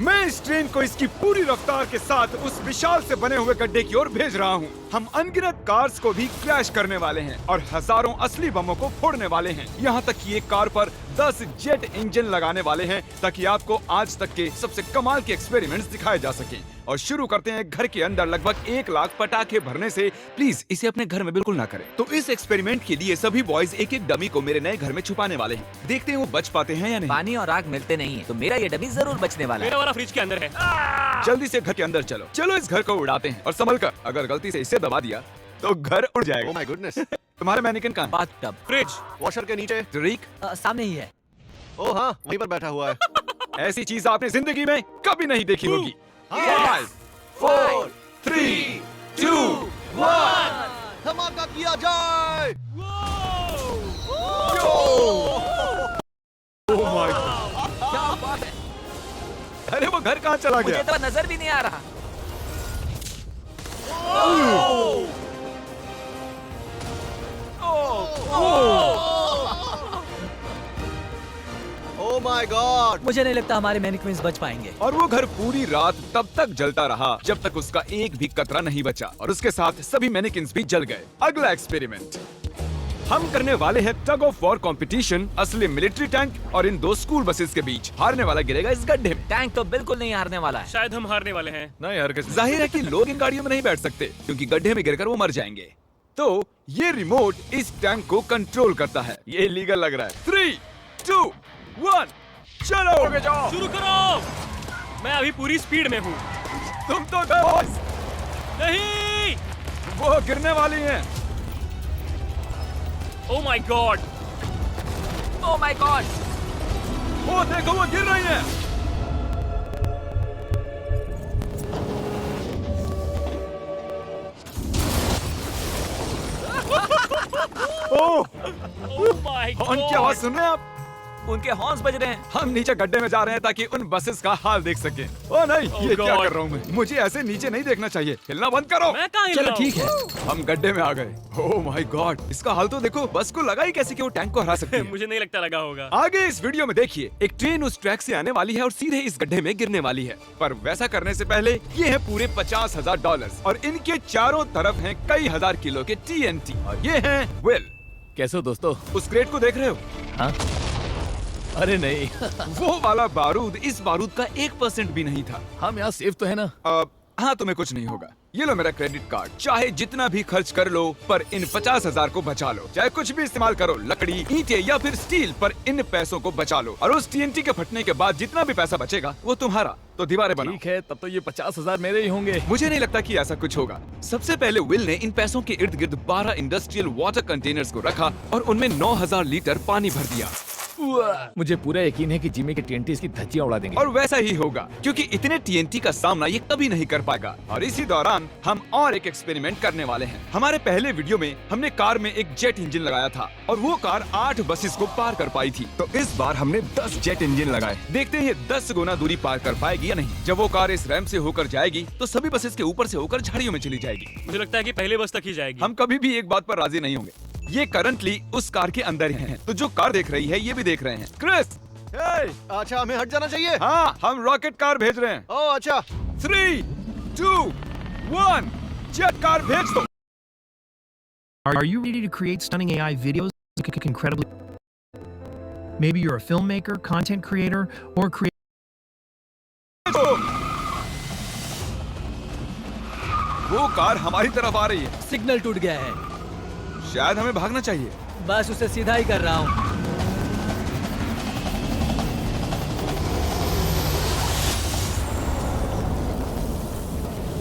मैं इस ट्रेन को इसकी पूरी रफ्तार के साथ उस विशाल से बने हुए गड्ढे की ओर भेज रहा हूँ। हम अनगिनत कार्स को भी क्रैश करने वाले हैं और हजारों असली बमों को फोड़ने वाले हैं। यहाँ तक कि एक कार पर 10 जेट इंजन लगाने वाले हैं ताकि आपको आज तक के सबसे कमाल के एक्सपेरिमेंट्स दिखाए जा सकें। और शुरू करते हैं घर के अंदर लगभग 1 लाख पटाखे भरने से। प्लीज इसे अपने घर में बिल्कुल ना करें। तो इस एक्सपेरिमेंट के लिए सभी बॉयज एक एक डमी को मेरे नए घर में छुपाने वाले हैं। देखते हैं वो बच पाते हैं या नहीं। पानी और आग मिलते नहीं है, तो मेरा ये डमी जरूर बचने वाला है। मेरा वाला फ्रिज के अंदर है। जल्दी से घर के अंदर चलो। चलो इस घर को उड़ाते हैं और संभल कर, अगर गलती से इसे दबा दिया तो घर उड़ जाएगा। Oh my goodness. तुम्हारे मैनिकन कहाँ है? बाथटब फ्रिज वॉशर के नीचे। तरीक, सामने ही है। ओह हाँ, वहीं पर बैठा हुआ है। ऐसी चीज आपने जिंदगी में कभी नहीं देखी होगी। 5 4 3 2 1 धमाका किया जाए। ओह माय गॉड, क्या बात है, अरे वो घर कहाँ चला मुझे गया? तो नजर भी नहीं आ रहा। Oh my God. मुझे नहीं लगता हमारे मैनिक्विन्स बच पाएंगे। और वो घर पूरी रात तब तक जलता रहा जब तक उसका एक भी कतरा नहीं बचा और उसके साथ सभी मैनिकिन्स भी जल गए। अगला एक्सपेरिमेंट हम करने वाले हैं टग ऑफ वॉर कंपटीशन असली मिलिट्री टैंक और इन 2 स्कूल बसेस के बीच। हारने वाला गिरेगा इस गड्ढे में। टैंक तो बिल्कुल नहीं हारने वाला है। शायद हम हारने वाले हैं। नहीं यार, जाहिर है कि लोग इन गाड़ियों में नहीं बैठ सकते क्योंकि गड्ढे में गिरकर वो मर जाएंगे। तो ये रिमोट इस टैंक को कंट्रोल करता है। ये लीगल लग रहा है। 3 2 1 चलो आगे जाओ। शुरू करो। मैं अभी पूरी स्पीड में हूँ। तुम तो गए बॉस। नहीं। वो गिरने वाली हैं। Oh my God. Oh my God, वो देखो वो गिर रही हैं। ओह, ओह माय गॉड। हॉर्न की आवाज सुन रहे हैं आप? उनके हॉर्न्स बज रहे हैं। हम नीचे गड्ढे में जा रहे हैं ताकि उन बसेस का हाल देख सकें। ओ नहीं, ये क्या God. कर रहा हूँ मैं? मुझे ऐसे नीचे नहीं देखना चाहिए। हिलना बंद करो। मैं कहाँ हिल चलो रहा हूँ? ठीक है। हम गड्ढे में आ गए। ओह माय गॉड, इसका हाल तो देखो। बस को लगा ही कैसे कि वो टैंक को हरा सकती है। मुझे नहीं लगता लगा होगा। आगे इस वीडियो में देखिए, एक ट्रेन उस ट्रैक से आने वाली है और सीधे इस गड्ढे में गिरने वाली है। पर वैसा करने से पहले ये है पूरे $50,000 और इनके चारों तरफ हैं कई हजार किलो के TNT। और ये हैं विल। कैसे हो दोस्तों? उस क्रेट को देख रहे हो? हाँ? अरे नहीं। वो वाला बारूद इस बारूद का 1% भी नहीं था। हम यहाँ सेफ तो है ना? हाँ, तुम्हें कुछ नहीं होगा। ये लो मेरा क्रेडिट कार्ड। चाहे जितना भी खर्च कर लो पर इन 50,000 को बचा लो। चाहे कुछ भी इस्तेमाल करो, लकड़ी, ईंटें या फिर स्टील, पर इन पैसों को बचा लो। और उस TNT के फटने के बाद जितना भी पैसा बचेगा वो तुम्हारा। तो दीवारें बनाओ। ठीक है, तब तो ये 50,000 मेरे ही होंगे। मुझे नहीं लगता कि ऐसा कुछ होगा। सबसे पहले विल ने इन पैसों के इर्द गिर्द 12 इंडस्ट्रियल वाटर कंटेनर्स को रखा और उनमें 9,000 लीटर पानी भर दिया। मुझे पूरा यकीन है कि जिमी के TNT इसकी धज्जियां उड़ा देंगे। और वैसा ही होगा क्योंकि इतने TNT का सामना ये कभी नहीं कर पाएगा। और इसी दौरान हम और एक एक्सपेरिमेंट करने वाले हैं। हमारे पहले वीडियो में हमने कार में एक जेट इंजन लगाया था और वो कार 8 बसेस को पार कर पाई थी। तो इस बार हमने 10 जेट इंजन लगाए। देखते हैं ये 10 गुना दूरी पार कर पाएगी या नहीं। जब वो कार इस रैंप से होकर जाएगी तो सभी बसेस के ऊपर से होकर झाड़ियों में चली जाएगी। मुझे लगता है कि पहले बस तक ही जाएगी। हम कभी भी एक बात पर राजी नहीं होंगे। ये करंटली उस कार के अंदर ही है, तो जो कार देख रही है ये भी देख रहे हैं। क्रिस, अच्छा, हमें हट जाना चाहिए। हाँ, हम रॉकेट कार भेज रहे हैं। ओह अच्छा। 3 2 1 जेट कार भेज दो। Are you ready to create stunning AI videos that could incredibly? Maybe you're a filmmaker, content creator, or वो कार हमारी तरफ आ रही है। सिग्नल टूट गया है। शायद हमें भागना चाहिए। बस उसे सीधा ही कर रहा हूँ।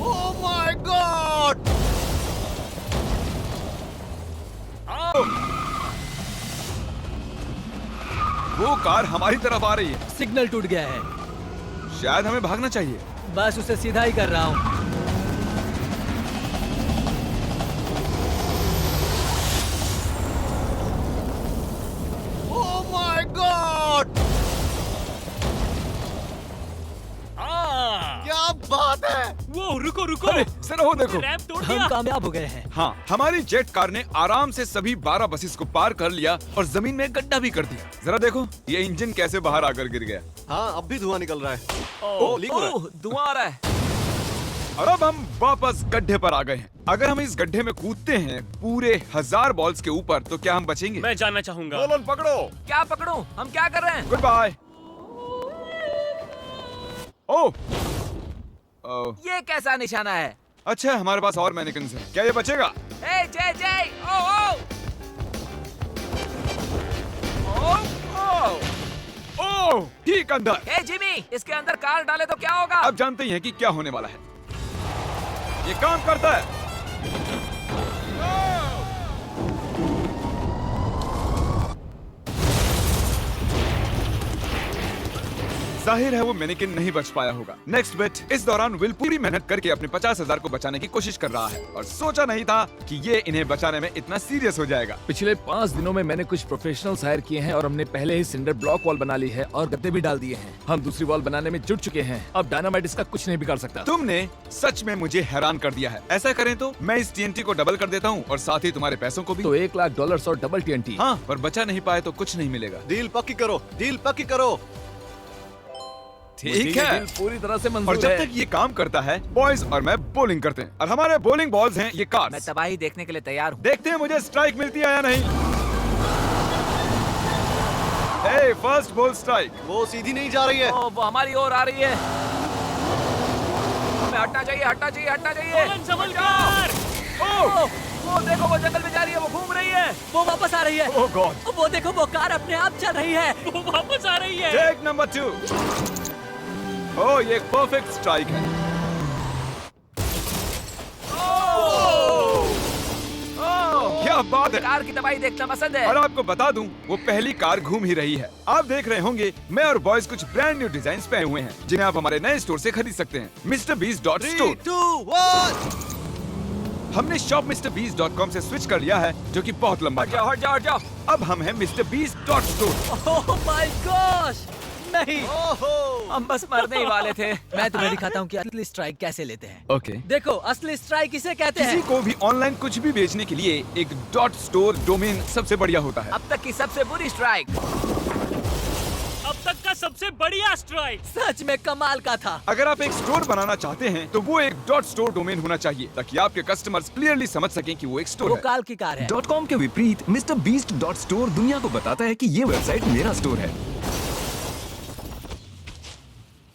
Oh my God. वो कार हमारी तरफ आ रही है। सिग्नल टूट गया है। शायद हमें भागना चाहिए। बस उसे सीधा ही कर रहा हूँ। Oh my God. क्या बात है। वो रुको रुको। अरे सर, वो देखो। रैंप तोड़ हम दिया। कामयाब हो गए हैं। हाँ, हमारी जेट कार ने आराम से सभी 12 बसेस को पार कर लिया और जमीन में गड्ढा भी कर दिया। जरा देखो ये इंजन कैसे बाहर आकर गिर गया। हाँ, अब भी धुआं निकल रहा है। लीक हो रहा है। धुआं आ रहा है। और अब हम वापस गड्ढे पर आ गए हैं। अगर हम इस गड्ढे में कूदते हैं पूरे 1000 बॉल्स के ऊपर तो क्या हम बचेंगे? मैं जानना चाहूंगा। नोलन पकड़ो। क्या पकड़ूं? हम क्या कर रहे हैं? Good bye. ओह, ये कैसा निशाना है? अच्छा हमारे पास और मैनिकन्स हैं। क्या ये बचेगा? ए जय जय, ओ ओह, ठीक अंदर। ए जिमी, इसके अंदर कार डाले तो क्या होगा? अब जानते ही हैं कि क्या होने वाला है। ये काम करता है। जाहिर है वो मैनिकिन नहीं बच पाया होगा। नेक्स्ट बिट, इस दौरान विल पूरी मेहनत करके अपने 50,000 को बचाने की कोशिश कर रहा है और सोचा नहीं था कि ये इन्हें बचाने में इतना सीरियस हो जाएगा। पिछले 5 दिनों में मैंने कुछ प्रोफेशनल्स हायर किए हैं और हमने पहले ही सिंडर ब्लॉक वॉल बना ली है और गद्दे भी डाल दिए हैं। हम दूसरी वॉल बनाने में जुट चुके हैं। अब डायनामाइट इसका कुछ नहीं बिगाड़ सकता। तुमने सच में मुझे हैरान कर दिया है। ऐसा करें तो मैं इस TNT को डबल कर देता हूँ और साथ ही तुम्हारे पैसों को भी। तो $1,00,000 और डबल TNT। हाँ, पर बचा नहीं पाए तो कुछ नहीं मिलेगा। डील पक्की करो, डील पक्की करो। ठीक है, डील पूरी तरह से और मंजूर जब है। तक ये काम करता है बॉयज और मैं बॉलिंग करते हैं और हमारे बॉलिंग बॉल्स हैं ये मैं कार्स। तबाही देखने के लिए तैयार हूँ। देखते हैं मुझे स्ट्राइक मिलती है या नहीं। हे, फर्स्ट बॉल स्ट्राइक। वो सीधी नहीं जा रही है। ओ, वो हमारी ओर आ रही है। हमें हटना चाहिए, हटना चाहिए, हटना चाहिए। नोलन संभल कर। ओ, वो देखो, वो जंगल में जा रही है, वो घूम रही है। वो वापस आ रही है। ओह गॉड। वो देखो, वो कार अपने आप चल रही है। वो वापस आ रही है। Take number 2। ओह, ये एक परफेक्ट स्ट्राइक है। क्या बात है। कार की तबाही देखना पसंद है। और आपको बता दूं, वो पहली कार घूम ही रही है। आप देख रहे होंगे मैं और बॉयज कुछ ब्रांड न्यू डिजाइन पहने हुए हैं जिन्हें आप हमारे नए स्टोर से खरीद सकते हैं, MrBeast.store। 3, 2, 1। हमने shopMrBeast.com से स्विच कर लिया है जो कि बहुत लंबा हट जाओ, था। हट जाओ, हट जाओ। अब हम हैं MrBeast.store। ओह माय गॉश, नहीं, ओहो। हम बस मरने ही वाले थे। मैं तुम्हें दिखाता हूँ कि असली स्ट्राइक कैसे लेते हैं। ओके। देखो, असली स्ट्राइक इसे कहते किसी हैं। को भी ऑनलाइन कुछ भी बेचने के लिए एक .store डोमेन सबसे बढ़िया होता है। अब तक की सबसे बुरी स्ट्राइक। अब तक का सबसे बढ़िया स्ट्राइक। सच में कमाल का था। अगर आप एक स्टोर बनाना चाहते हैं तो वो एक .store डोमेन होना चाहिए ताकि आपके कस्टमर्स क्लियरली समझ सकें कि वो एक स्टोर वो है। काल की कार है। .com के विपरीत MrBeast.store दुनिया को बताता है कि ये वेबसाइट मेरा स्टोर है।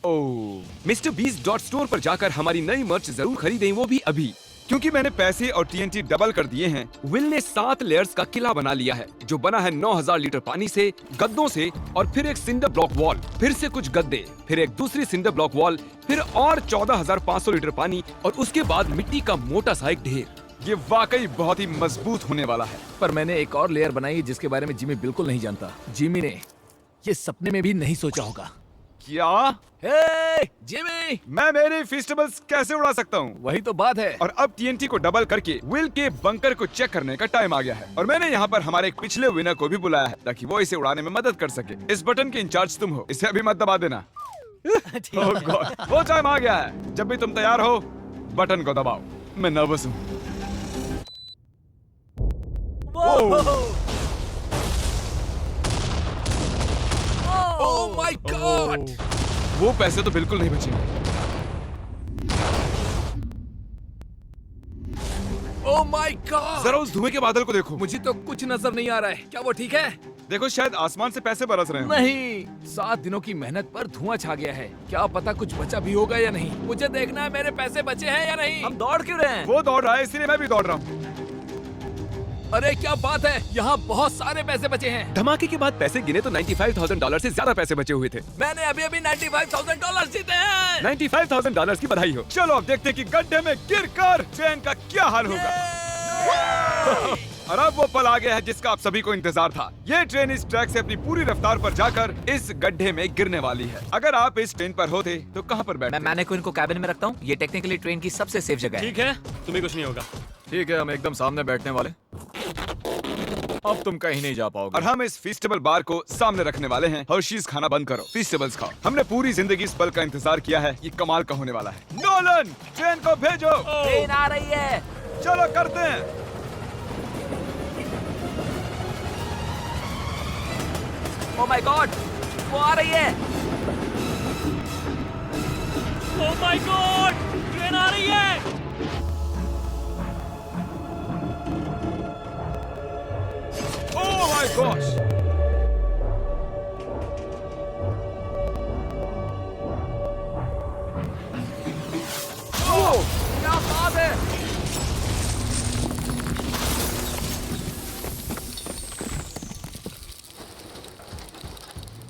ओह, MrBeast.store पर जाकर हमारी नई मर्च जरूर खरीदें, वो भी अभी, क्योंकि मैंने पैसे और TNT डबल कर दिए हैं। विल ने 7 लेयर्स का किला बना लिया है जो बना है 9000 लीटर पानी से, गद्दों से और फिर एक सिंडर ब्लॉक वॉल, फिर से कुछ गद्दे, फिर एक दूसरी सिंडर ब्लॉक वॉल, फिर और 14,500 लीटर पानी और उसके बाद मिट्टी का मोटा सा एक ढेर। ये वाकई बहुत ही मजबूत होने वाला है। पर मैंने एक और लेयर बनाई जिसके बारे में जिमी बिल्कुल नहीं जानता। जिमी ने ये सपने में भी नहीं सोचा होगा। क्या? हे जिमी, मैं मेरे फेस्टिवल्स कैसे उड़ा सकता हूँ? वही तो बात है। और अब TNT को डबल करके विल के बंकर को चेक करने का टाइम आ गया है और मैंने यहाँ पर हमारे एक पिछले विनर को भी बुलाया है ताकि वो इसे उड़ाने में मदद कर सके। इस बटन के इंचार्ज तुम हो, इसे अभी मत दबा देना। ठीक Oh है। God, वो टाइम आ गया है। जब भी तुम तैयार हो बटन को दबाओ। मैं नर्वस हूँ। ओह माय गॉड, वो पैसे तो बिल्कुल नहीं बचेंगे। Oh my God. जरा उस धुएं के बादल को देखो। मुझे तो कुछ नजर नहीं आ रहा है। क्या वो ठीक है? देखो, शायद आसमान से पैसे बरस रहे हैं। नहीं, 7 दिनों की मेहनत पर धुआं छा गया है। क्या पता कुछ बचा भी होगा या नहीं। मुझे देखना है मेरे पैसे बचे हैं या नहीं। हम दौड़ क्यों रहे हैं? वो दौड़ रहा है इसीलिए मैं भी दौड़ रहा हूँ। अरे क्या बात है, यहाँ बहुत सारे पैसे बचे हैं। धमाके के बाद पैसे गिने तो $95,000 से ज्यादा पैसे बचे हुए थे। मैंने अभी अभी $95,000 जीते हैं। $95,000 की बधाई हो। चलो अब देखते हैं कि गड्ढे में गिरकर ट्रेन का क्या हाल होगा। और अब वो पल आ गया है जिसका आप सभी को इंतजार था। ये ट्रेन इस ट्रैक से अपनी पूरी रफ्तार पर जाकर इस गड्ढे में गिरने वाली है। अगर आप इस ट्रेन पर होते तो कहाँ पर बैठते? मैं मैनेक्विन को कैबिन में रखता हूँ। ये टेक्निकली ट्रेन की सबसे सेफ जगह है। ठीक है, तुम्हें कुछ नहीं होगा। ठीक है, हम एकदम सामने बैठने वाले। अब तुम कहीं नहीं जा पाओगे। और हम इस फेस्टिवल बार को सामने रखने वाले हैं। हर्शीज खाना बंद करो, फेस्टिवल्स खाओ। हमने पूरी जिंदगी इस पल का इंतजार किया है। ये कमाल का होने वाला है। नोलन, ट्रेन को भेजो। ट्रेन आ रही है। चलो करते हैं। ओह माय गॉड, वो आ रही है। ओह माय गॉड, ट्रेन आ रही है। Oh my gosh! ओह, क्या बात है।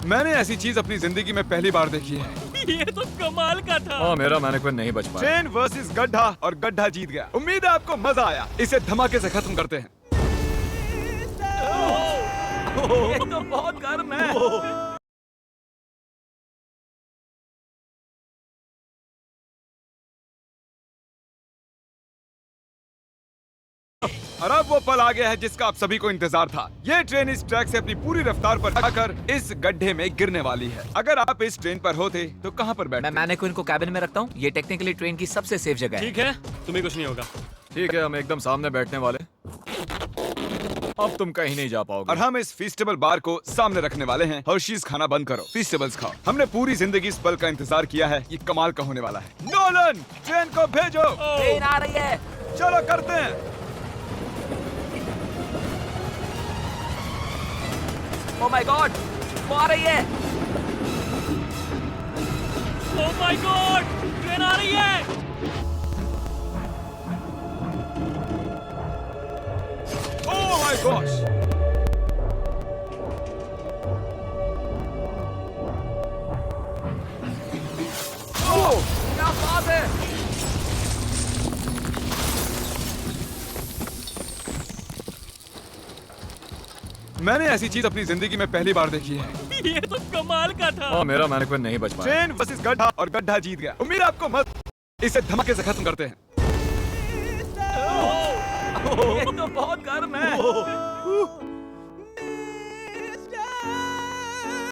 मैंने ऐसी चीज अपनी जिंदगी में पहली बार देखी है। ये तो कमाल का था। हाँ, मेरा मैनेक्विन नहीं बच पाया। ट्रेन वर्सेस गड्ढा और गड्ढा जीत गया। उम्मीद है आपको मजा आया। इसे धमाके से खत्म करते हैं। ये तो बहुत गर्म है। और अब वो पल आ गया है जिसका आप सभी को इंतजार था। ये ट्रेन इस ट्रैक से अपनी पूरी रफ्तार पर आकर इस गड्ढे में गिरने वाली है। अगर आप इस ट्रेन पर होते तो कहाँ पर बैठते? मैं मैनेक्विन को कैबिन में रखता हूँ। ये टेक्निकली ट्रेन की सबसे सेफ जगह है। ठीक है, तुम्हें कुछ नहीं होगा। ठीक है, हम एकदम सामने बैठने वाले। अब तुम कहीं नहीं जा पाओगे। और हम इस फेस्टिवल बार को सामने रखने वाले हैं। हर्शीज खाना बंद करो, फेस्टिवल्स खाओ। हमने पूरी जिंदगी इस पल का इंतजार किया है। ये कमाल का होने वाला है। नोलन, ट्रेन को भेजो। ट्रेन आ रही है। चलो करते हैं। ओह माय गॉड, वो आ रही है। ओह माय गॉड, ट्रेन आ रही है। Oh my gosh! ओह, क्या बात है। मैंने ऐसी चीज अपनी जिंदगी में पहली बार देखी है। ये तो कमाल का था। हाँ, मेरा मैनेक्विन नहीं बच पाया। ट्रेन वर्सेस गड्ढा और गड्ढा जीत गया। उम्मीद है आपको इसे धमाके से खत्म करते हैं। ये तो बहुत गर्म है।